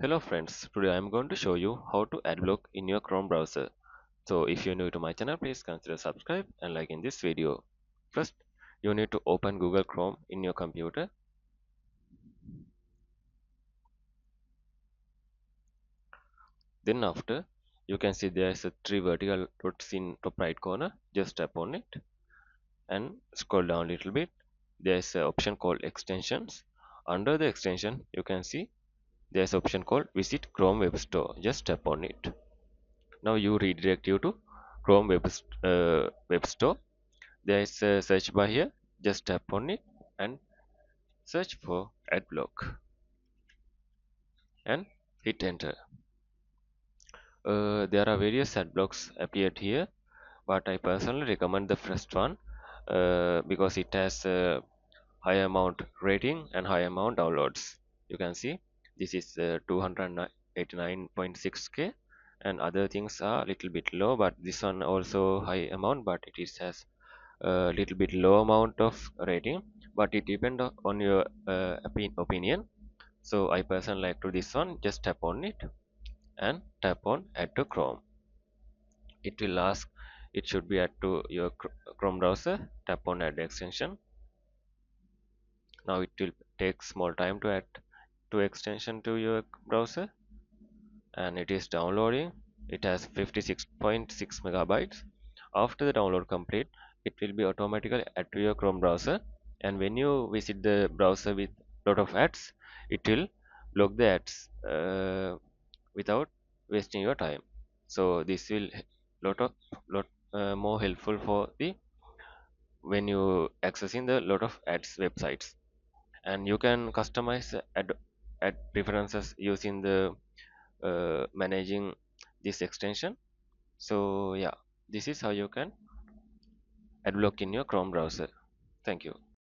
Hello friends, today I am going to show you how to adblock in your Chrome browser. So if you're new to my channel, please consider subscribe and like in this video. First, you need to open Google Chrome in your computer. Then after, you can see there's a three vertical dots in top right corner. Just tap on it and scroll down a little bit. There's an option called extensions. Under the extension, you can see there's an option called visit Chrome Web Store. Just tap on it. Now you redirect you to Chrome Web Store. There is a search bar here. Just tap on it and search for Adblock and hit enter. There are various Adblocks appeared here, but I personally recommend the first one because it has a high amount rating and high amount downloads. You can see this is 289.6k, and other things are a little bit low, but this one also high amount, but it is has a little bit low amount of rating, but it depends on your opinion. So I personally like to this one. Just tap on it and tap on add to Chrome. It will ask, it should be add to your Chrome browser. Tap on add extension. Now it will take small time to add to extension to your browser, and it is downloading. It has 56.6 megabytes. After the download complete, it will be automatically add to your Chrome browser, and when you visit the browser with lot of ads, it will block the ads without wasting your time. So this will lot of lot more helpful for the when you accessing the lot of ads websites. And you can customize ad preferences using the managing this extension. So yeah, this is how you can ad block in your Chrome browser. Thank you.